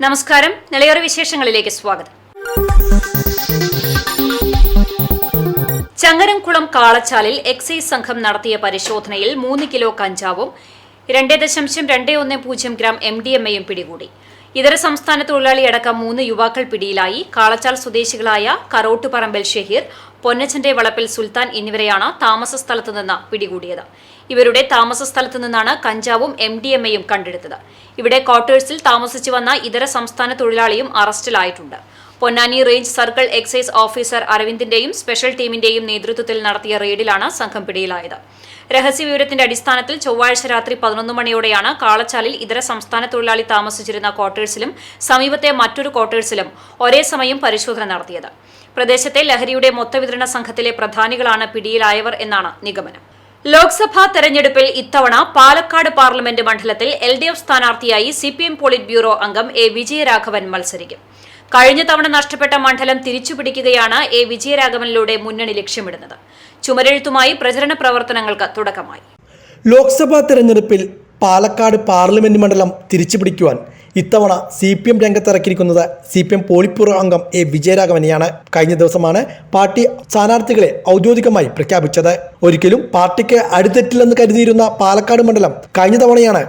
നമസ്കാരം. നിളയോര വിശേഷങ്ങളിലേക്ക് സ്വാഗതം. ചങ്ങരംകുളം കാളച്ചാലിൽ എക്സൈസ് സംഘം നടത്തിയ പരിശോധനയിൽ 3 കിലോ കഞ്ചാവും 2.210 ഗ്രാം MDMA പിടികൂടി. ഇതര സംസ്ഥാന തൊഴിലാളിയടക്കം 3 യുവാക്കൾ പിടിയിലായി. കാളച്ചാൽ സ്വദേശികളായ കരോട്ടുപറമ്പിൽ ഷഹീർ, പൊന്നച്ചന്റെ വളപ്പിൽ സുൽത്താൻ എന്നിവരെയാണ് താമസ സ്ഥലത്ത് നിന്ന് പിടികൂടിയത്. ഇവരുടെ താമസ സ്ഥലത്ത് നിന്നാണ് കഞ്ചാവും MDMA കണ്ടെടുത്തത്. ഇവിടെ ക്വാർട്ടേഴ്സിൽ താമസിച്ചു വന്ന ഇതര സംസ്ഥാന തൊഴിലാളിയും അറസ്റ്റിലായിട്ടുണ്ട്. Ponnani range circle excise officer അരവിന്ദിന്റെയും സ്പെഷ്യൽ ടീമിന്റെയും നേതൃത്വത്തിൽ നടത്തിയ റെയ്ഡിലാണ് സംഘം പിടിയിലായത്. രഹസ്യവിവരത്തിന്റെ അടിസ്ഥാനത്തിൽ ചൊവ്വാഴ്ച രാത്രി 11 മണിയോടെയാണ് കാളച്ചാലിൽ ഇതര സംസ്ഥാന തൊഴിലാളി താമസിച്ചിരുന്ന ക്വാർട്ടേഴ്സിലും സമീപത്തെ മറ്റൊരു ക്വാർട്ടേഴ്സിലും ഒരേ സമയം പരിശോധന നടത്തിയത്. പ്രദേശത്തെ ലഹരിയുടെ മൊത്തവിതരണ സംഘത്തിലെ പ്രധാനികളാണ് പിടിയിലായവർ എന്നാണ് നിഗമനം. ലോക്സഭാ തെരഞ്ഞെടുപ്പിൽ ഇത്തവണ പാലക്കാട് പാർലമെന്റ് മണ്ഡലത്തിൽ LDF സ്ഥാനാർത്ഥിയായി CPM പോളിറ്റ് ബ്യൂറോ അംഗം A. വിജയരാഘവൻ മത്സരിക്കും. കഴിഞ്ഞ തവണ നഷ്ടപ്പെട്ട മണ്ഡലം തിരിച്ചുപിടിക്കുകയാണ് A. വിജയരാഘവനിലൂടെ മുന്നണി ലക്ഷ്യമിടുന്നത്. ചുമരെഴുത്തുമായി പ്രചരണ പ്രവർത്തനങ്ങൾക്ക് തുടക്കമായി. ലോക്സഭാ തെരഞ്ഞെടുപ്പിൽ പാലക്കാട് പാർലമെന്റ് മണ്ഡലം തിരിച്ചുപിടിക്കുവാൻ ഇത്തവണ CPM രംഗത്തിറക്കിയിരിക്കുന്നത് CPM പോളിറ്റ് ബ്യൂറോ അംഗം A. വിജയരാഘവനെയാണ്. കഴിഞ്ഞ ദിവസമാണ് പാർട്ടി സ്ഥാനാർത്ഥികളെ ഔദ്യോഗികമായി പ്രഖ്യാപിച്ചത്. ഒരിക്കലും പാർട്ടിക്ക് അടുത്തെറ്റില്ലെന്ന് കരുതിയിരുന്ന പാലക്കാട് മണ്ഡലം കഴിഞ്ഞ തവണയാണ്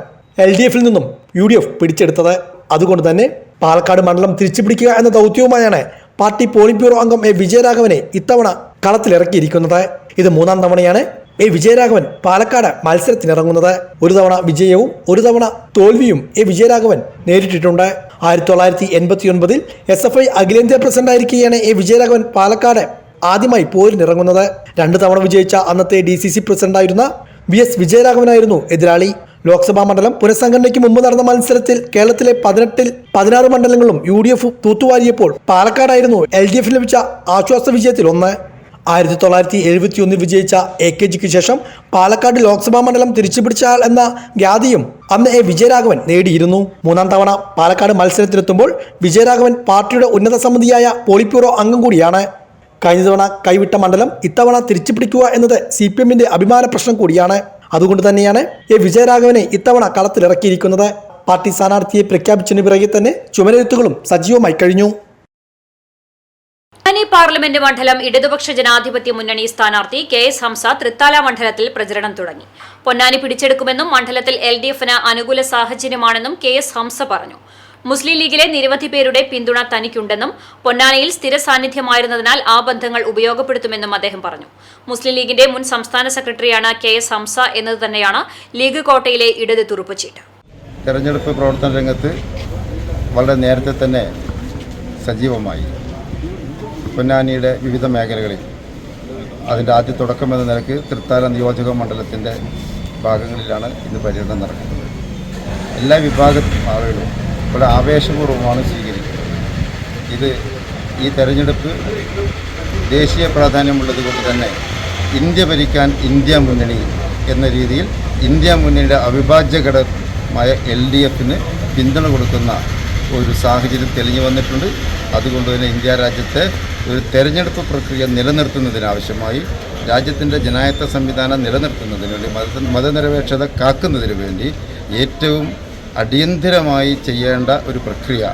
LDFിൽ നിന്നും UDF പിടിച്ചെടുത്തത്. അതുകൊണ്ട് തന്നെ പാലക്കാട് മണ്ഡലം തിരിച്ചുപിടിക്കുക എന്ന ദൗത്യവുമായാണ് പാർട്ടി പോളിറ്റ് ബ്യൂറോ അംഗം A. വിജയരാഘവനെ ഇത്തവണ കളത്തിലിറക്കിയിരിക്കുന്നത്. ഇത് 3ാം തവണയാണ് A. വിജയരാഘവൻ പാലക്കാട് മത്സരത്തിനിറങ്ങുന്നത്. ഒരു തവണ വിജയവും ഒരു തവണ തോൽവിയും A. വിജയരാഘവൻ നേരിട്ടിട്ടുണ്ട്. 1989 SFI അഖിലേന്ത്യാ പ്രസിഡന്റായിരിക്കെയാണ് A. വിജയരാഘവൻ പാലക്കാട് ആദ്യമായി പോരിനിറങ്ങുന്നത്. 2 തവണ വിജയിച്ച അന്നത്തെ DCC പ്രസിഡന്റായിരുന്ന VS വിജയരാഘവനായിരുന്നു എതിരാളി. ലോക്സഭാ മണ്ഡലം പുനഃസംഘടനയ്ക്ക് മുമ്പ് നടന്ന മത്സരത്തിൽ കേരളത്തിലെ 18ൽ 16 മണ്ഡലങ്ങളും UDF തൂത്തുവാരിയപ്പോൾ പാലക്കാടായിരുന്നു LDF ലഭിച്ച ആശ്വാസ വിജയത്തിൽ ഒന്ന്. 1971 വിജയിച്ച AKGക്ക് ശേഷം പാലക്കാട് ലോക്സഭാ മണ്ഡലം തിരിച്ചുപിടിച്ചാൽ എന്ന ഖ്യാതിയും അന്ന് A. വിജയരാഘവൻ നേടിയിരുന്നു. 3ാം തവണ പാലക്കാട് മത്സരത്തിലെത്തുമ്പോൾ വിജയരാഘവൻ പാർട്ടിയുടെ ഉന്നത സമിതിയായ പോളിറ്റ് ബ്യൂറോ അംഗം കൂടിയാണ്. കഴിഞ്ഞ തവണ കൈവിട്ട മണ്ഡലം ഇത്തവണ തിരിച്ചുപിടിക്കുക എന്നത് CPMന്റെ അഭിമാന പ്രശ്നം കൂടിയാണ്. അതുകൊണ്ട് തന്നെയാണ് A. വിജയരാഘവനെ ഇത്തവണ കളത്തിലിറക്കിയിരിക്കുന്നത്. പാർട്ടി സ്ഥാനാർത്ഥിയെ പ്രഖ്യാപിച്ചതിന് പിറകെ തന്നെ ചുമരെഴുത്തുകളും സജീവമായി കഴിഞ്ഞു. പൊന്നാനി പാർലമെന്റ് മണ്ഡലം ഇടതുപക്ഷ ജനാധിപത്യ മുന്നണി സ്ഥാനാർത്ഥി KS ഹംസ തൃത്താല മണ്ഡലത്തിൽ പ്രചരണം തുടങ്ങി. പൊന്നാനി പിടിച്ചെടുക്കുമെന്നും മണ്ഡലത്തിൽ LDFന് അനുകൂല സാഹചര്യമാണെന്നും KS ഹംസ പറഞ്ഞു. മുസ്ലിം ലീഗിലെ നിരവധി പേരുടെ പിന്തുണ തനിക്കുണ്ടെന്നും പൊന്നാനിയിൽ സ്ഥിര സാന്നിധ്യമായിരുന്നതിനാൽ ആ ബന്ധങ്ങൾ ഉപയോഗപ്പെടുത്തുമെന്നും അദ്ദേഹം പറഞ്ഞു. മുസ്ലിം ലീഗിന്റെ മുൻ സംസ്ഥാന സെക്രട്ടറിയാണ് KS ഹംസ എന്നത് തന്നെയാണ് ലീഗ് കോട്ടയിലെ ഇടത് തുറുപ്പുചീട്ട്. തെരഞ്ഞെടുപ്പ് പ്രവർത്തന രംഗത്ത് വളരെ നേരത്തെ തന്നെ സജീവമായി. പൊന്നാനിയുടെ വിവിധ മേഖലകളിൽ അതിൻ്റെ ആദ്യ തുടക്കമെന്ന നിലയ്ക്ക് തൃത്താല നിയോജക മണ്ഡലത്തിൻ്റെ ഭാഗങ്ങളിലാണ് ഇന്ന് പര്യടനം നടക്കുന്നത്. എല്ലാ വിഭാഗം ആളുകളും വളരെ ആവേശപൂർവ്വമാണ് സ്വീകരിക്കുന്നത്. ഈ തെരഞ്ഞെടുപ്പ് ദേശീയ പ്രാധാന്യമുള്ളത് കൊണ്ട് തന്നെ ഇന്ത്യ ഭരിക്കാൻ ഇന്ത്യ മുന്നണി എന്ന രീതിയിൽ ഇന്ത്യ മുന്നണിയുടെ അവിഭാജ്യ ഘടകമായ LDFന് പിന്തുണ കൊടുക്കുന്ന ഒരു സാഹചര്യം തെളിഞ്ഞു വന്നിട്ടുണ്ട്. അതുകൊണ്ട് തന്നെ ഇന്ത്യ രാജ്യത്തെ ഒരു തെരഞ്ഞെടുപ്പ് പ്രക്രിയ നിലനിർത്തുന്നതിനാവശ്യമായി രാജ്യത്തിൻ്റെ ജനാധിപത്യ സംവിധാനം നിലനിർത്തുന്നതിന് വേണ്ടി മതനിരപേക്ഷത കാക്കുന്നതിന് വേണ്ടി ഏറ്റവും അടിയന്തിരമായി ചെയ്യേണ്ട ഒരു പ്രക്രിയ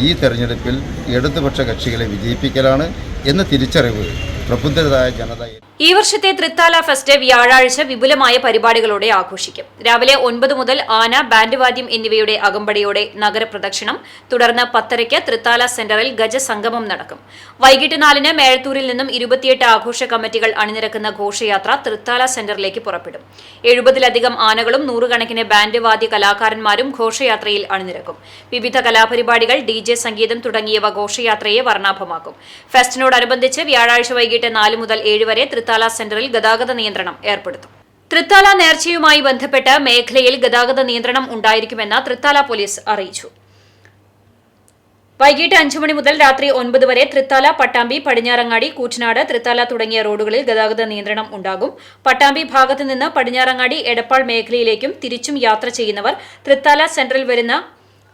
ഈ തെരഞ്ഞെടുപ്പിൽ ഇടതുപക്ഷ കക്ഷികളെ വിജയിപ്പിക്കലാണ് എന്ന തിരിച്ചറിവ് പ്രബുദ്ധരായ ജനത. ഈ വർഷത്തെ തൃത്താല ഫെസ്റ്റ് വ്യാഴാഴ്ച വിപുലമായ പരിപാടികളോടെ ആഘോഷിക്കും. രാവിലെ 9 മുതൽ ആന, ബാൻഡ് വാദ്യം എന്നിവയുടെ അകമ്പടിയോടെ നഗരപ്രദക്ഷിണം, തുടർന്ന് 10:30 തൃത്താല സെന്ററിൽ ഗജസംഗമം നടക്കും. വൈകിട്ട് 4-ന് മേഴത്തൂരിൽ നിന്നും 28 ആഘോഷ കമ്മിറ്റികൾ അണിനിരക്കുന്ന ഘോഷയാത്ര തൃത്താല സെന്ററിലേക്ക് പുറപ്പെടും. 70-ലധികം ആനകളും 100 കണക്കിന് ബാൻഡ് വാദ്യ കലാകാരന്മാരും ഘോഷയാത്രയിൽ അണിനിരക്കും. വിവിധ കലാപരിപാടികൾ, DJ സംഗീതം തുടങ്ങിയവ ഘോഷയാത്രയെ വർണ്ണാഭമാക്കും. ഫെസ്റ്റിനോടനുബന്ധിച്ച് വ്യാഴാഴ്ച വൈകിട്ട് 4 മുതൽ 7 വരെ തൃത്താല സെന്ററിൽ ഗതാഗത നിയന്ത്രണം ഏർപ്പെടുത്തും. തൃത്താല നേർച്ചയുമായി ബന്ധപ്പെട്ട് മേഖലയിൽ ഗതാഗത നിയന്ത്രണം ഉണ്ടായിരിക്കുമെന്ന് തൃത്താല പോലീസ് അറിയിച്ചു. വൈകിട്ട് 5 മണി മുതൽ രാത്രി 9 വരെ തൃത്താല, പട്ടാമ്പി, പടിഞ്ഞാറങ്ങാടി, കൂറ്റനാട്, തൃത്താല തുടങ്ങിയ റോഡുകളിൽ ഗതാഗത നിയന്ത്രണം ഉണ്ടാകും. പട്ടാമ്പി ഭാഗത്ത് നിന്ന് പടിഞ്ഞാറങ്ങാടി, എടപ്പാൾ മേഖലയിലേക്കും തിരിച്ചും യാത്ര ചെയ്യുന്നവർ തൃത്താല സെന്ററിൽ വരുന്ന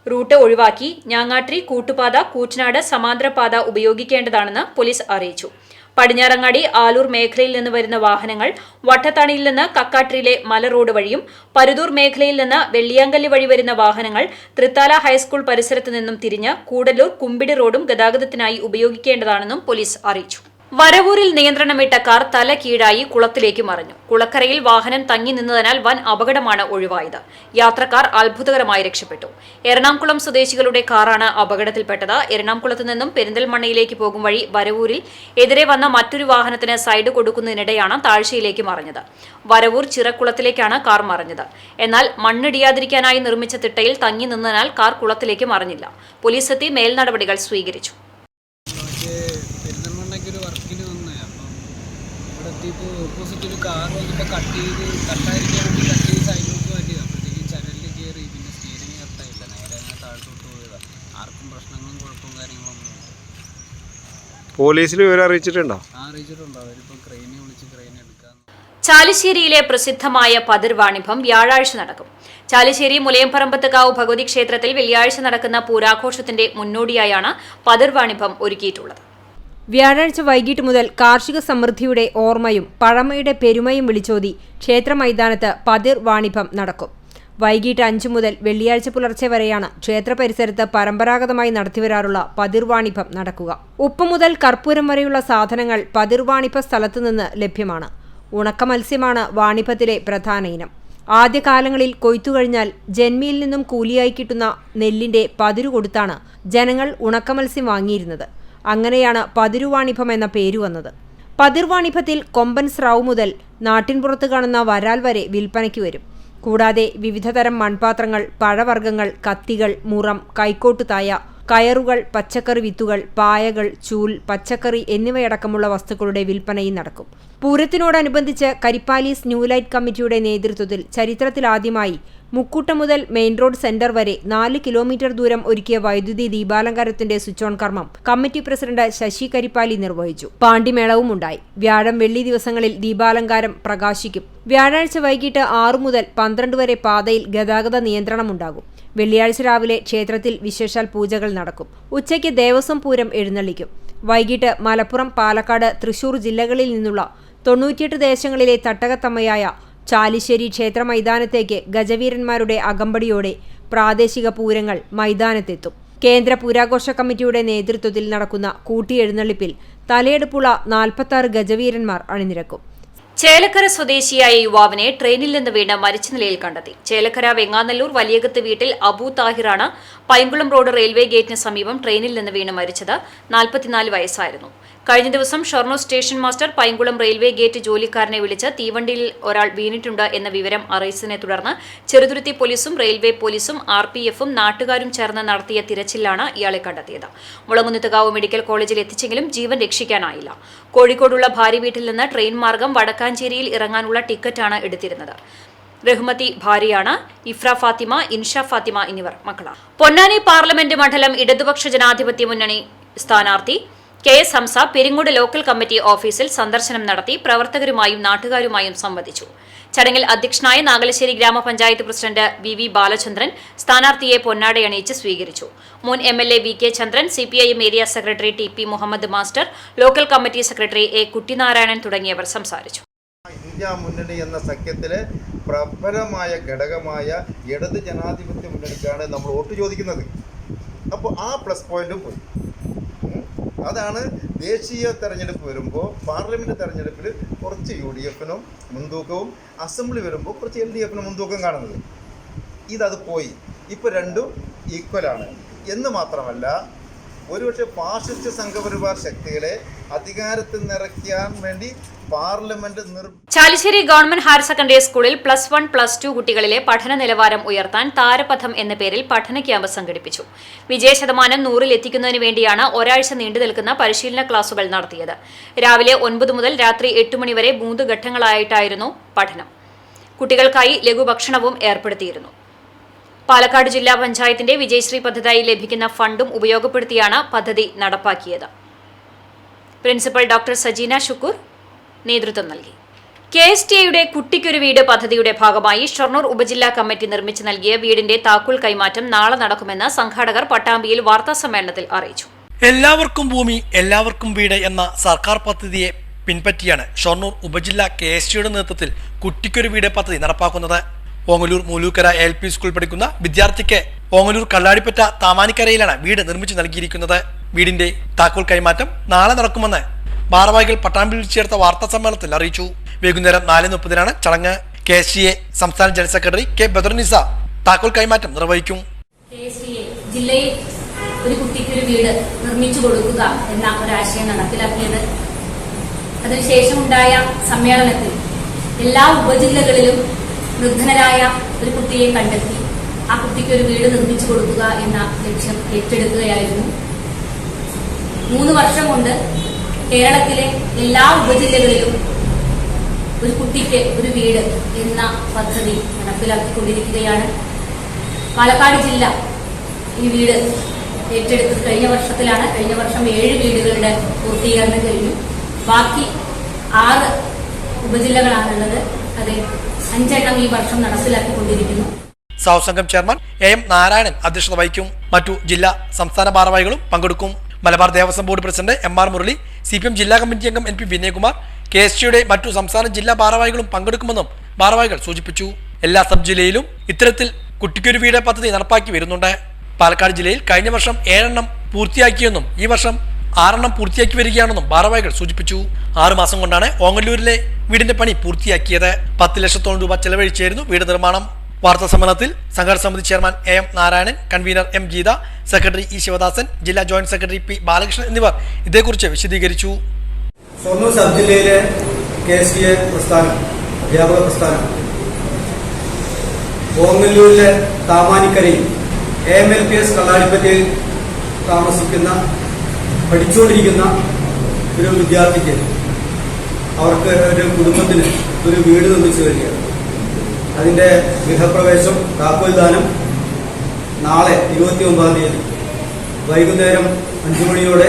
റൂട്ട് ഒഴിവാക്കി ഞാങ്ങാട്രി, കൂട്ടുപാത, കൂറ്റനാട് സമാന്തരപാത ഉപയോഗിക്കേണ്ടതാണെന്ന് പോലീസ് അറിയിച്ചു. പടിഞ്ഞാറങ്ങാടി, ആലൂർ മേഖലയിൽ നിന്ന് വരുന്ന വാഹനങ്ങൾ വട്ടത്താണിയിൽ നിന്ന് കക്കാട്രിയിലെ മല റോഡ് വഴിയും പരുതൂർ മേഖലയിൽ നിന്ന് വെള്ളിയാങ്കല്ല് വഴി വരുന്ന വാഹനങ്ങൾ തൃത്താല ഹൈസ്കൂൾ പരിസരത്ത് നിന്നും തിരിഞ്ഞ് കൂടല്ലൂർ കുമ്പിടി റോഡും ഗതാഗതത്തിനായി ഉപയോഗിക്കേണ്ടതാണെന്നും പോലീസ് അറിയിച്ചു. വരവൂരിൽ നിയന്ത്രണമിട്ട കാർ തല കീഴായി കുളത്തിലേക്ക് മറിഞ്ഞു. കുളക്കരയിൽ വാഹനം തങ്ങി നിന്നതിനാൽ വൻ അപകടമാണ് ഒഴിവായത്. യാത്രക്കാർ അത്ഭുതകരമായി രക്ഷപ്പെട്ടു. എറണാകുളം സ്വദേശികളുടെ കാറാണ് അപകടത്തിൽപ്പെട്ടത്. എറണാകുളത്ത് നിന്നും പെരിന്തൽമണ്ണയിലേക്ക് പോകും വഴി വരവൂരിൽ എതിരെ വന്ന മറ്റൊരു വാഹനത്തിന് സൈഡ് കൊടുക്കുന്നതിനിടെയാണ് താഴ്ചയിലേക്ക് മറിഞ്ഞത്. വരവൂർ ചിറക്കുളത്തിലേക്കാണ് കാർ മറിഞ്ഞത്. എന്നാൽ മണ്ണിടിയാതിരിക്കാനായി നിർമ്മിച്ച തിട്ടയിൽ തങ്ങി നിന്നതിനാൽ കാർ കുളത്തിലേക്ക് മറിഞ്ഞില്ല. പോലീസ് എത്തി മേൽനടപടികൾ സ്വീകരിച്ചു. ഒരു വർക്കിന് വന്നേ അപ്പം ഇവിടെ എത്തിയപ്പോൾ ഓപ്പോസിറ്റ് ഒരു കാർ വന്നപ്പോൾ കട്ടായിരിക്കാൻ വേണ്ടി കട്ട് ചെയ്ത് സൈഡിലോട്ട് മാറ്റിയത്. അപ്പോഴത്തേക്കും ചരലിൽ കയറി, പിന്നെ സ്റ്റീറിങ് കട്ടായില്ല, നേരെ ഞാൻ താഴത്തോട്ട് പോയതാണ്. ആർക്കും പ്രശ്നങ്ങളും കുഴപ്പവും കാര്യങ്ങളൊന്നും ഇല്ല. പോലീസിൽ വിവരം അറിയിച്ചിട്ടുണ്ടോ? അറിയിച്ചിട്ടുണ്ടോ? അവരിപ്പോൾ ക്രെയിനെ വിളിച്ച് ക്രെയിൻ എടുക്കാൻ. ചാലിശ്ശേരിയിലെ പ്രസിദ്ധമായ പതിർവാണിഭം വ്യാഴാഴ്ച നടക്കും. ചാലിശ്ശേരി മുലയംപറമ്പത്തുകാവ് ഭഗവതി ക്ഷേത്രത്തിൽ വെള്ളിയാഴ്ച നടക്കുന്ന പൂരാഘോഷത്തിന്റെ മുന്നോടിയായാണ് പതിർവാണിഭം ഒരുക്കിയിട്ടുള്ളത്. വ്യാഴാഴ്ച വൈകിട്ട് മുതൽ കാർഷിക സമൃദ്ധിയുടെ ഓർമ്മയും പഴമയുടെ പെരുമയും വിളിച്ചോതി ക്ഷേത്ര മൈതാനത്ത് പതിർ വാണിഭം നടക്കും. വൈകിട്ട് 5 മുതൽ വെള്ളിയാഴ്ച പുലർച്ചെ വരെയാണ് ക്ഷേത്ര പരിസരത്ത് പരമ്പരാഗതമായി നടത്തിവരാറുള്ള പതിർവാണിഭം നടക്കുക. ഉപ്പ് മുതൽ കർപ്പൂരം വരെയുള്ള സാധനങ്ങൾ പതിർവാണിഭ സ്ഥലത്തുനിന്ന് ലഭ്യമാണ്. ഉണക്ക മത്സ്യമാണ് വാണിഭത്തിലെ പ്രധാന ഇനം. ആദ്യകാലങ്ങളിൽ കൊയ്ത്തുകഴിഞ്ഞാൽ ജന്മിയിൽ നിന്നും കൂലിയായി കിട്ടുന്ന നെല്ലിന്റെ പതിരു കൊടുത്താണ് ജനങ്ങൾ ഉണക്കമത്സ്യം വാങ്ങിയിരുന്നത്. അങ്ങനെയാണ് പതിരുവാണിഭം എന്ന പേരു വന്നത്. പതിർവാണിഭത്തിൽ കൊമ്പൻ സ്രാവ് മുതൽ നാട്ടിൻപുറത്ത് കാണുന്ന വരാൽ വരെ വിൽപ്പനയ്ക്ക് വരും. കൂടാതെ വിവിധതരം മൺപാത്രങ്ങൾ, പഴവർഗ്ഗങ്ങൾ, കത്തികൾ, മുറം, കൈക്കോട്ടുതായ, കയറുകൾ, പച്ചക്കറി വിത്തുകൾ, പായകൾ, ചൂൽ, പച്ചക്കറി എന്നിവയടക്കമുള്ള വസ്തുക്കളുടെ വിൽപ്പനയും നടക്കും. പൂരത്തിനോടനുബന്ധിച്ച് കരിപ്പാലീസ് ന്യൂ ലൈറ്റ് കമ്മിറ്റിയുടെ നേതൃത്വത്തിൽ ചരിത്രത്തിലാദ്യമായി മുക്കൂട്ടം മുതൽ മെയിൻ റോഡ് സെന്റർ വരെ 4 കിലോമീറ്റർ ദൂരം ഒരുക്കിയ വൈദ്യുതി ദീപാലങ്കാരത്തിന്റെ സ്വിച്ച് ഓൺ കർമ്മം കമ്മിറ്റി പ്രസിഡന്റ് ശശി കരിപ്പാലി നിർവഹിച്ചു. പാണ്ടിമേളവും ഉണ്ടായി. വ്യാഴം, വെള്ളി ദിവസങ്ങളിൽ ദീപാലങ്കാരം പ്രകാശിക്കും. വ്യാഴാഴ്ച വൈകിട്ട് 6 മുതൽ 12 വരെ പാതയിൽ ഗതാഗത നിയന്ത്രണമുണ്ടാകും. വെള്ളിയാഴ്ച രാവിലെ ക്ഷേത്രത്തിൽ വിശേഷാൽ പൂജകൾ നടക്കും. ഉച്ചയ്ക്ക് ദേവസ്വം പൂരം എഴുന്നള്ളിക്കും. വൈകിട്ട് മലപ്പുറം, പാലക്കാട്, തൃശൂർ ജില്ലകളിൽ നിന്നുള്ള 98 ദേശങ്ങളിലെ തട്ടകത്തമ്മയായ ചാലിശ്ശേരി ക്ഷേത്ര മൈതാനത്തേക്ക് ഗജവീരന്മാരുടെ അകമ്പടിയോടെ പ്രാദേശിക പൂരങ്ങൾ മൈതാനത്തെത്തും. കേന്ദ്ര പൂരാഘോഷ കമ്മിറ്റിയുടെ നേതൃത്വത്തിൽ നടക്കുന്ന കൂട്ടിയെഴുന്നള്ളിപ്പിൽ തലയെടുപ്പുള്ള 46 ഗജവീരന്മാർ അണിനിരക്കും. ചേലക്കര സ്വദേശിയായ യുവാവിനെ ട്രെയിനിൽ നിന്ന് വീണ് മരിച്ച നിലയിൽ കണ്ടെത്തി. ചേലക്കര വെങ്ങാനല്ലൂർ വലിയകത്ത് വീട്ടിൽ അബു താഹിറാണ് പൈങ്കുളം റോഡ് റെയിൽവേ ഗേറ്റിന് സമീപം ട്രെയിനിൽ നിന്ന് വീണ് മരിച്ചത്. 44 വയസ്സായിരുന്നു. കഴിഞ്ഞ ദിവസം Shoranur station master Painkulam railway gate ജോലിക്കാരനെ വിളിച്ച് തീവണ്ടിയിൽ ഒരാൾ വീണിട്ടുണ്ട് എന്ന വിവരം അറിയിച്ചതിനെ തുടർന്ന് ചെറുതുരുത്തി പോലീസും റെയിൽവേ പോലീസും RPF-ഉം നാട്ടുകാരും ചേർന്ന് നടത്തിയ തിരച്ചിലാണ് ഇയാളെ കണ്ടെത്തിയത്. മുളങ്കുന്നത്തുകാവ് മെഡിക്കൽ കോളേജിൽ എത്തിച്ചെങ്കിലും ജീവൻ രക്ഷിക്കാനായില്ല. കോഴിക്കോടുള്ള ഭാര്യ വീട്ടിൽ നിന്ന് ട്രെയിൻ മാർഗം വടക്കാഞ്ചേരിയിൽ ഇറങ്ങാനുള്ള ടിക്കറ്റാണ് എടുത്തിരുന്നത്. റഹ്മത്തി ഭാര്യയാണ്. ഇഫ്ര ഫാത്തിമ, ഇൻഷ ഫാത്തിമ എന്നിവർ മക്കളാണ്. പൊന്നാനി പാർലമെന്റ് മണ്ഡലം ഇടതുപക്ഷ ജനാധിപത്യ മുന്നണി സ്ഥാനാർത്ഥി KS Hamsa Peringode local committee ഓഫീസിൽ സന്ദർശനം നടത്തി പ്രവർത്തകരുമായും നാട്ടുകാരുമായും സംവദിച്ചു. ചടങ്ങിൽ അധ്യക്ഷനായ നാഗലശ്ശേരി ഗ്രാമപഞ്ചായത്ത് പ്രസിഡന്റ് VV ബാലചന്ദ്രൻ സ്ഥാനാർത്ഥിയെ പൊന്നാടയണിയിച്ച് സ്വീകരിച്ചു. മുൻ MLA VK Chandran, CPIM area secretary TP Muhammad master, local committee secretary A Kuttinarayanan തുടങ്ങിയവർ സംസാരിച്ചു. ഇന്ത്യ മുന്നണി എന്ന സഖ്യത്തിലെ പ്രബലമായ ഘടകമായ ഇടത് ജനാധിപത്യ മുന്നണിക്കാണ് നമ്മൾ വോട്ട് ചോദിക്കുന്നത്. അപ്പോൾ ആ പ്ലസ് പോയിന്റും പോയി. അതാണ് ദേശീയ തെരഞ്ഞെടുപ്പ് വരുമ്പോൾ, പാർലമെൻറ്റ് തെരഞ്ഞെടുപ്പിൽ കുറച്ച് UDF-നും മുൻതൂക്കവും, അസംബ്ലി വരുമ്പോൾ കുറച്ച് LDF-നും മുൻതൂക്കം കാണുന്നത്. ഇതത് പോയി. ഇപ്പോൾ രണ്ടും ഈക്വലാണ് എന്ന് മാത്രമല്ല, ഒരുപക്ഷെ ഫാഷിസ്റ്റ് സംഘപരിവാർ ശക്തികളെ അധികാരത്തിൽ നിറയ്ക്കാൻ വേണ്ടി parliament Chalissery government higher secondary സ്കൂളിൽ +1, +2 കുട്ടികളിലെ പഠന നിലവാരം ഉയർത്താൻ താരപഥം എന്ന പേരിൽ പഠന ക്യാമ്പ് സംഘടിപ്പിച്ചു. വിജയശതമാനം 100-ൽ എത്തിക്കുന്നതിന് വേണ്ടിയാണ് ഒരാഴ്ച നീണ്ടുനിൽക്കുന്ന പരിശീലന ക്ലാസുകൾ നടത്തിയത്. രാവിലെ 9 മുതൽ രാത്രി 8 മണി വരെ 3 ഘട്ടങ്ങളായിട്ടായിരുന്നു പഠനം. കുട്ടികൾക്കായി ലഘുഭക്ഷണവും ഏർപ്പെടുത്തിയിരുന്നു. പാലക്കാട് ജില്ലാ പഞ്ചായത്തിന്റെ വിജയശ്രീ പദ്ധതിയായി ലഭിക്കുന്ന ഫണ്ടും ഉപയോഗപ്പെടുത്തിയാണ് പദ്ധതി നടപ്പാക്കിയത്. പ്രിൻസിപ്പൽ ഡോക്ടർ സജീന ഷുക്കൂർ നേതൃത്വം നൽകി. KSTAയുടെ കുട്ടിക്കൊരു വീട് പദ്ധതിയുടെ ഭാഗമായി ഷൊർണൂർ ഉപജില്ലാ കമ്മിറ്റി നിർമ്മിച്ചു നൽകിയ വീടിന്റെ താക്കോൽ കൈമാറ്റം നാളെ നടക്കുമെന്ന് സംഘാടകർ പട്ടാമ്പിയിൽ വാർത്താസമ്മേളനത്തിൽ അറിയിച്ചു. എല്ലാവർക്കും ഭൂമി എല്ലാവർക്കും വീട് എന്ന സർക്കാർ പദ്ധതിയെ പിൻപറ്റിയാണ് ഷൊർണൂർ ഉപജില്ലാ KSTAയുടെ നേതൃത്വത്തിൽ കുട്ടിക്കൊരു വീട് പദ്ധതി നടപ്പാക്കുന്നത്. ഓങ്ങല്ലൂർ മൂലൂക്കര LP സ്കൂൾ പഠിക്കുന്ന വിദ്യാർത്ഥിക്ക് ഓങ്ങല്ലൂർ കള്ളാടിപ്പറ്റ താമാനിക്കരയിലാണ് വീട് നിർമ്മിച്ചു നൽകിയിരിക്കുന്നത്. വീടിന്റെ താക്കോൽ കൈമാറ്റം നാളെ നടക്കുമെന്ന് ഭാരവാഹികൾ പട്ടാമ്പിയിൽ ചേർത്ത വാർത്താ സമ്മേളനത്തിൽ അറിയിച്ചു. വൈകുന്നേരം 4:30 ചടങ്ങ്. KSTA സംസ്ഥാന ജനറൽ സെക്രട്ടറി K. ബദറുന്നിസ താക്കോൽ കൈമാറ്റം നിർവഹിക്കും. KSTA ജില്ലയിൽ ഒരു കുട്ടിക്കൊരു വീട് നിർമ്മിച്ചു കൊടുക്കുക എന്ന ഒരാശയം നടപ്പിലാക്കിയത്. അതിനുശേഷം ഉണ്ടായ സമ്മേളനത്തിൽ എല്ലാ ഉപജില്ലകളിലും നിർധനരായ ഒരു കുട്ടിയെ കണ്ടെത്തി ആ കുട്ടിക്കൊരു വീട് നിർമ്മിച്ചു കൊടുക്കുക എന്ന ലക്ഷ്യം ഏറ്റെടുക്കുകയായിരുന്നു. 3 വർഷം കൊണ്ട് കേരളത്തിലെ എല്ലാ ഉപജില്ലകളിലും ഒരു കുട്ടിക്ക് ഒരു വീട് എന്ന പദ്ധതി നടപ്പിലാക്കിക്കൊണ്ടിരിക്കുകയാണ്. പാലക്കാട് ജില്ല ഈ വീട് ഏറ്റെടുത്തത് കഴിഞ്ഞ വർഷത്തിലാണ്. കഴിഞ്ഞ വർഷം 7 വീടുകളുടെ പൂർത്തീകരണം കഴിഞ്ഞു. ബാക്കി 6 ഉപജില്ലകളാണുള്ളത്. അതിൽ 5 എണ്ണം ഈ വർഷം നടപ്പിലാക്കിക്കൊണ്ടിരിക്കുന്നു. സംഘം ചെയർമാൻ AM നാരായണൻ അധ്യക്ഷത വഹിക്കും. മറ്റു ജില്ലാ സംസ്ഥാന ഭാരവാഹികളും പങ്കെടുക്കും. Malabar Devaswom board president MR Murali, CPM ജില്ലാ കമ്മിറ്റി അംഗം NP വിനയകുമാർ, KSTയുടെ മറ്റു സംസ്ഥാന ജില്ലാ ഭാരവാഹികളും പങ്കെടുക്കുമെന്നും ഭാരവാഹികൾ സൂചിപ്പിച്ചു. എല്ലാ സബ് ജില്ലയിലും ഇത്തരത്തിൽ കുട്ടിക്കൊരു വീട് പദ്ധതി നടപ്പാക്കി വരുന്നുണ്ട്. പാലക്കാട് ജില്ലയിൽ കഴിഞ്ഞ വർഷം 7 എണ്ണം പൂർത്തിയാക്കിയെന്നും ഈ വർഷം 6 എണ്ണം പൂർത്തിയാക്കി വരികയാണെന്നും ഭാരവാഹികൾ സൂചിപ്പിച്ചു. 6 മാസം കൊണ്ടാണ് ഓങ്ങല്ലൂരിലെ വീടിന്റെ പണി പൂർത്തിയാക്കിയത്. 10 ലക്ഷത്തോളം രൂപ ചെലവഴിച്ചായിരുന്നു വീട് നിർമ്മാണം. വാർത്താ സമ്മേളനത്തിൽ സംഘാടക സമിതി chairman AM Narayanan, convener M Geetha, secretary E Sivadasan, ജില്ലാ ജോയിന്റ് സെക്രട്ടറി P ബാലകൃഷ്ണൻ എന്നിവർ ഇതേക്കുറിച്ച് വിശദീകരിച്ചു. ഷൊർണൂർ സബ് ജില്ലയിലെ KSTA പ്രസ്ഥാനം, അധ്യാപക പ്രസ്ഥാനം ഓങ്ങല്ലൂരിലെ താമാനിക്കരയിൽ AMLPS കള്ളാടിപ്പറ്റയിൽ താമസിക്കുന്ന പഠിച്ചുകൊണ്ടിരിക്കുന്ന ഒരു വിദ്യാർത്ഥിക്ക് അവർക്ക് ഒരു കുടുംബത്തിന് ഒരു വീട് നിർമ്മിച്ചു വരികയാണ്. അതിൻ്റെ ഗൃഹപ്രവേശം താക്കോൽദാനം നാളെ 29-ാം തീയതി വൈകുന്നേരം 5 മണിയോടെ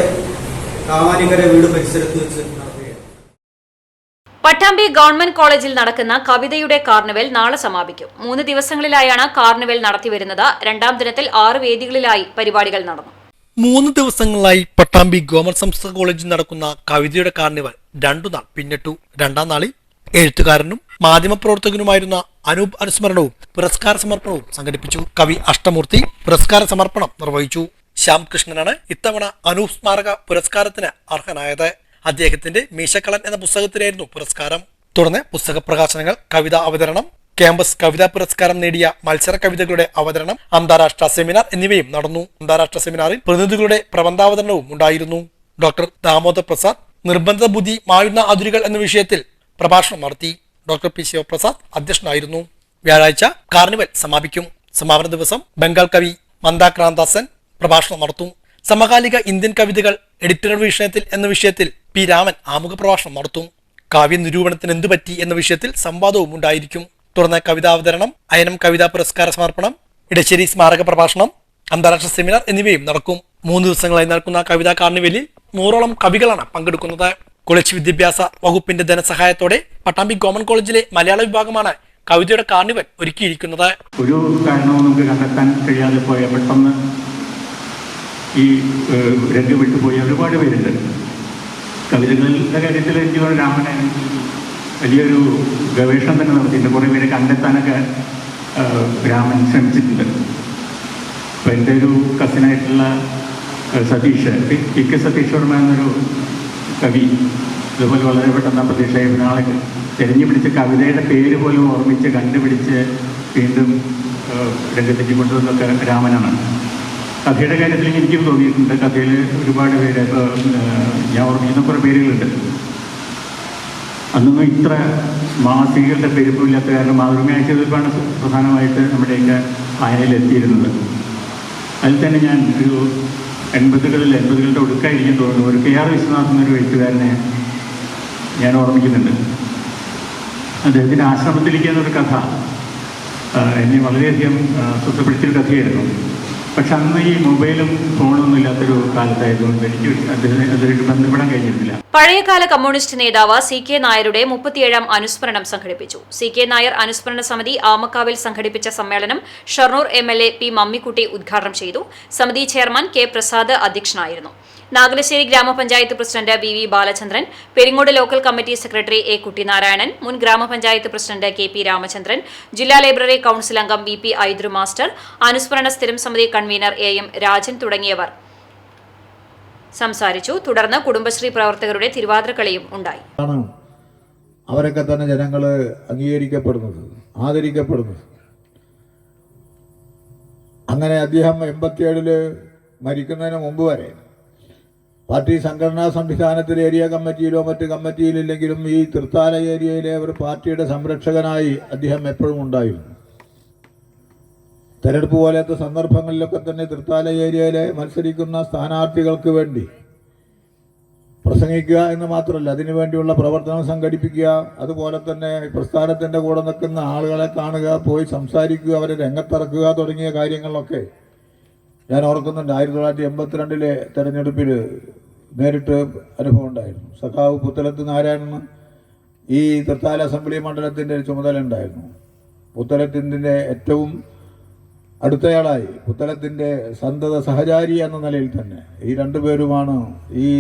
താമാനിക്കര വീട് പരിസരത്ത് വെച്ച് നടത്തുകയാണ്. പട്ടാമ്പി ഗവൺമെന്റ് കോളേജിൽ നടക്കുന്ന കവിതയുടെ കാർണിവൽ നാളെ സമാപിക്കും. 3 ദിവസങ്ങളിലായാണ് കാർണിവൽ നടത്തിവരുന്നത്. 2ാം ദിനത്തിൽ 6 വേദികളിലായി പരിപാടികൾ നടന്നു. 3 ദിവസങ്ങളായി പട്ടാമ്പി ഗവൺമെന്റ് സംസ്കൃത കോളേജിൽ നടക്കുന്ന കവിതയുടെ കാർണിവൽ 2 നാൾ പിന്നിട്ടു. 2ാം നാളിൽ എഴുത്തുകാരനും മാധ്യമപ്രവർത്തകനുമായിരുന്ന അനൂപ് അനുസ്മരണവും പുരസ്കാര സമർപ്പണവും സംഘടിപ്പിച്ചു. കവി അഷ്ടമൂർത്തി പുരസ്കാര സമർപ്പണം നിർവഹിച്ചു. ശ്യാം കൃഷ്ണനാണ് ഇത്തവണ അനൂപ് സ്മാരക പുരസ്കാരത്തിന് അർഹനായത്. അദ്ദേഹത്തിന്റെ മീശക്കളൻ എന്ന പുസ്തകത്തിനായിരുന്നു പുരസ്കാരം. തുടർന്ന് പുസ്തക പ്രകാശനങ്ങൾ, കവിതാ അവതരണം, ക്യാമ്പസ് കവിതാ പുരസ്കാരം നേടിയ മത്സര കവിതകളുടെ അവതരണം, അന്താരാഷ്ട്ര സെമിനാർ എന്നിവയും നടന്നു. അന്താരാഷ്ട്ര സെമിനാറിൽ പ്രതിനിധികളുടെ പ്രബന്ധാവതരണവും ഉണ്ടായിരുന്നു. ഡോക്ടർ ദാമോദർ പ്രസാദ് നിർബന്ധ ബുദ്ധി മായുന്ന അതിരുകൾ എന്ന വിഷയത്തിൽ പ്രഭാഷണം നടത്തി. ഡോക്ടർ P ശിവപ്രസാദ് അധ്യക്ഷനായിരുന്നു. വ്യാഴാഴ്ച കാർണിവൽ സമാപിക്കും. സമാപന ദിവസം ബംഗാൾ കവി മന്ദാക്രാന്തസൻ പ്രഭാഷണം നടത്തും. സമകാലിക ഇന്ത്യൻ കവിതകൾ എഡിറ്റർ വീക്ഷണത്തിൽ എന്ന വിഷയത്തിൽ P രാമൻ ആമുഖ പ്രഭാഷണം നടത്തും. കാവ്യ നിരൂപണത്തിന് എന്തുപറ്റി എന്ന വിഷയത്തിൽ സംവാദവും ഉണ്ടായിരിക്കും. തുടർന്ന് കവിതാവതരണം, അയനം കവിതാ പുരസ്കാര സമർപ്പണം, ഇടശ്ശേരി സ്മാരക പ്രഭാഷണം, അന്താരാഷ്ട്ര സെമിനാർ എന്നിവയും നടക്കും. 3 ദിവസങ്ങളായി നടക്കുന്ന കവിതാ കാർണിവലിൽ 100ഓളം കവികളാണ് പങ്കെടുക്കുന്നത്. കോളേജ് വിദ്യാഭ്യാസ വകുപ്പിന്റെ ധനസഹായത്തോടെ പട്ടാമ്പി ഗവൺമെന്റ് കോളേജിലെ മലയാള വിഭാഗമാണ് കവിതയുടെ കാർണിവൽ ഒരുക്കിയിരിക്കുന്നത്. ഒരു കാരണവും നമുക്ക് കണ്ടെത്താൻ കഴിയാതെ പോയ, പെട്ടെന്ന് ഈ രംഗം വിട്ടുപോയ ഒരുപാട് പേരുണ്ട്. കവിതകളുടെ കാര്യത്തിൽ എനിക്ക് രാമനെ വലിയൊരു ഗവേഷണം തന്നെ നടത്തിയിട്ടുണ്ട്. കുറേ പേരെ കണ്ടെത്താനൊക്കെ രാമൻ ശ്രമിച്ചിട്ടുണ്ട്. അപ്പോൾ എൻ്റെ ഒരു കസിനായിട്ടുള്ള സതീഷ്, PK സതീഷ് വർമ്മ എന്നൊരു കവി ഇതുപോലെ വളരെ പെട്ടെന്ന് പ്രതീക്ഷയായി നാളെ തിരഞ്ഞു പിടിച്ച കവിതയുടെ പേര് പോലും ഓർമ്മിച്ച് കണ്ടുപിടിച്ച് വീണ്ടും രംഗത്തേക്ക് കൊണ്ടുവന്നൊക്കെ രാമനാണ്. കഥയുടെ കാര്യത്തിൽ എനിക്കും തോന്നിയിട്ടുണ്ട്. കഥയിൽ ഒരുപാട് പേര്, ഇപ്പോൾ ഞാൻ ഓർമ്മിക്കുന്ന കുറേ പേരുകളുണ്ട്. അന്നൊന്നും ഇത്ര മാസികകളുടെ പെരുപ്പില്ലാത്ത കാരണം മാതൃകയാഴ്ചയിലാണ് പ്രധാനമായിട്ട് നമ്മുടെയൊക്കെ വായനയിലെത്തിയിരുന്നത്. അതിൽ തന്നെ ഞാൻ ഒരു 80കളുടെ ഒടുക്കായിരിക്കും തോന്നുന്നു, ഒരു KR വിശ്വനാഥൻ എന്നൊരു എഴുത്തുകാരനെ ഞാൻ ഓർമ്മിക്കുന്നുണ്ട്. അദ്ദേഹത്തിൻ്റെ ആശ്രമത്തിലേക്ക് എന്നൊരു കഥ എന്നെ വളരെയധികം സ്വസ്ഥപ്പെടുത്തിയൊരു കഥയായിരുന്നു. പക്ഷെ അന്ന് ഈ മൊബൈലും ഫോണൊന്നും ഇല്ലാത്തൊരു കാലത്തായതുകൊണ്ട് എനിക്ക് അതിലേക്ക് ബന്ധപ്പെടാൻ കഴിഞ്ഞിട്ടില്ല. പഴയകാല കമ്മ്യൂണിസ്റ്റ് നേതാവ് CK നായരുടെ 37ാം അനുസ്മരണം സംഘടിപ്പിച്ചു. CK നായർ അനുസ്മരണ സമിതി ആമക്കാവിൽ സംഘടിപ്പിച്ച സമ്മേളനം ഷൊർണൂർ MLA P മമ്മിക്കുട്ടി ഉദ്ഘാടനം ചെയ്തു. സമിതി ചെയർമാൻ K പ്രസാദ് അധ്യക്ഷനായിരുന്നു. നാഗലശ്ശേരി ഗ്രാമപഞ്ചായത്ത് president VV Balachandran, Peringode local committee secretary A Kuttinarayanan, മുൻ ഗ്രാമപഞ്ചായത്ത് പ്രസിഡന്റ് KP രാമചന്ദ്രൻ, ജില്ലാ ലൈബ്രറി കൌൺസിൽ അംഗം VP ഐദ്രു മാസ്റ്റർ, അനുസ്മരണ സ്ഥിരം സമിതി കൺവീനർ AM രാജൻ തുടങ്ങിയവർ സംസാരിച്ചു. തുടർന്ന് കുടുംബശ്രീ പ്രവർത്തകരുടെ തിരുവാതിരക്കളിയും ഉണ്ടായി. അവരൊക്കെ തന്നെ ജനങ്ങൾ അംഗീകരിക്കപ്പെടുന്നത്, ആദരിക്കപ്പെടുന്നത്. അങ്ങനെ അദ്ദേഹം 87 മരിക്കുന്നതിന് മുമ്പ് വരെ പാർട്ടി സംഘടനാ സംവിധാനത്തിൽ ഏരിയ കമ്മിറ്റിയിലോ മറ്റ് കമ്മിറ്റിയിലില്ലെങ്കിലും ഈ തൃത്താല ഏരിയയിലെ ഒരു പാർട്ടിയുടെ സംരക്ഷകനായി അദ്ദേഹം എപ്പോഴും ഉണ്ടായിരുന്നു. തെരഞ്ഞെടുപ്പ് പോലത്തെ സന്ദർഭങ്ങളിലൊക്കെ തന്നെ തൃത്താല ഏരിയയിലെ മത്സരിക്കുന്ന സ്ഥാനാർത്ഥികൾക്ക് വേണ്ടി പ്രസംഗിക്കുക എന്ന് മാത്രമല്ല, അതിനുവേണ്ടിയുള്ള പ്രവർത്തനം സംഘടിപ്പിക്കുക, അതുപോലെ തന്നെ പ്രസ്ഥാനത്തിൻ്റെ കൂടെ നിൽക്കുന്ന ആളുകളെ കാണുക, പോയി സംസാരിക്കുക, അവരെ രംഗത്തിറക്കുക തുടങ്ങിയ കാര്യങ്ങളിലൊക്കെ ഞാൻ ഓർക്കുന്നുണ്ട്. 1982 തെരഞ്ഞെടുപ്പിൽ നേരിട്ട് അനുഭവം ഉണ്ടായിരുന്നു. സഖാവ് പുത്തലത്ത് നാരായണന് ഈ തൃത്താല അസംബ്ലി മണ്ഡലത്തിൻ്റെ ചുമതല ഉണ്ടായിരുന്നു. പുത്തലത്തിൻ്റെ ഏറ്റവും അടുത്തയാളായി, പുത്തലത്തിൻ്റെ സന്തത സഹചാരി എന്ന നിലയിൽ തന്നെ ഈ രണ്ടുപേരുമാണ് ഈ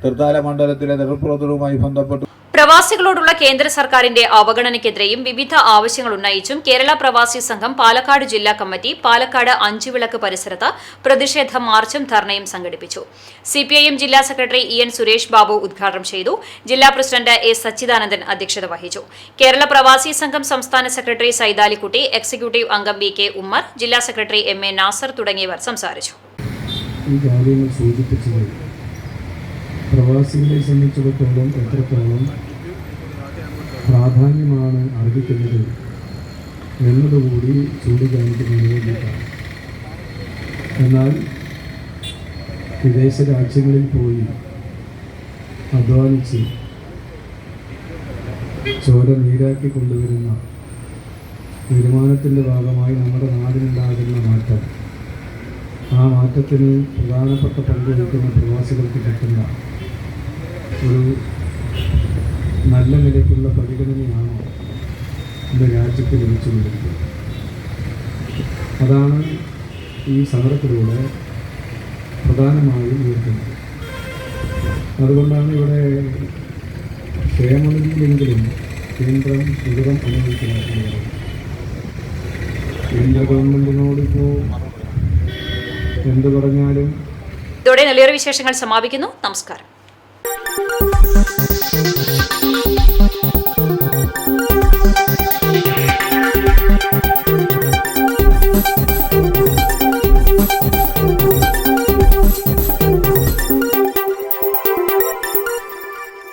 തൃത്താല മണ്ഡലത്തിലെ തെരഞ്ഞെടുപ്പുമായി ബന്ധപ്പെട്ട് പ്രവാസികളോടുള്ള കേന്ദ്ര സർക്കാരിന്റെ അവഗണനയ്ക്കെതിരെയും വിവിധ ആവശ്യങ്ങൾ ഉന്നയിച്ചും കേരള പ്രവാസി സംഘം പാലക്കാട് ജില്ലാ കമ്മിറ്റി പാലക്കാട് 5 വിളക്ക് പരിസരത്ത് പ്രതിഷേധ മാർച്ചും ധർണയും സംഘടിപ്പിച്ചു. CPIM ജില്ലാ സെക്രട്ടറി EN സുരേഷ് ബാബു ഉദ്ഘാടനം ചെയ്തു. ജില്ലാ പ്രസിഡന്റ് A സച്ചിദാനന്ദൻ അധ്യക്ഷത വഹിച്ചു. കേരള പ്രവാസി സംഘം സംസ്ഥാന സെക്രട്ടറി സൈദാലിക്കുട്ടി, എക്സിക്യൂട്ടീവ് അംഗം BK ഉമ്മർ, ജില്ലാ സെക്രട്ടറി MA നാസർ തുടങ്ങിയവർ സംസാരിച്ചു. പ്രവാസികളെ സംബന്ധിച്ചിടത്തോളം എത്രത്തോളം പ്രാധാന്യമാണ് അർഹിക്കുന്നത് എന്നതുകൂടി ചൂണ്ടിക്കാണിക്കുന്നതിന് വേണ്ടിയിട്ടാണ്. എന്നാൽ വിദേശ രാജ്യങ്ങളിൽ പോയി അധ്വാനിച്ച് ചോര നീരാക്കി കൊണ്ടുവരുന്ന വരുമാനത്തിൻ്റെ ഭാഗമായി നമ്മുടെ നാടിനുണ്ടാകുന്ന മാറ്റം, ആ മാറ്റത്തിന് പ്രധാനപ്പെട്ട പങ്ക് വഹിക്കുന്ന പ്രവാസികൾക്ക് കിട്ടുന്ന ഒരു നല്ല നിലയ്ക്കുള്ള പരിഗണനയാണോ இந்த രാജ്യത്ത് ലഭിച്ചുകൊണ്ടിരിക്കുന്നത്? അതാണ് ഈ സമരത്തിലൂടെ പ്രധാനമായും ഉയർത്തുന്നത്. അതുകൊണ്ടാണ് ഇവിടെ ക്ഷേമനിധിയിലെങ്കിലും കേന്ദ്രം സുഖം അനുഭവിക്കുന്നത്. കേന്ദ്ര ഗവൺമെൻറ്റിനോടിപ്പോൾ എന്ത് പറഞ്ഞാലും. ഇതോടെ നെല്ലിയോറ വിശേഷങ്ങൾ സമാപിക്കുന്നു. നമസ്കാരം.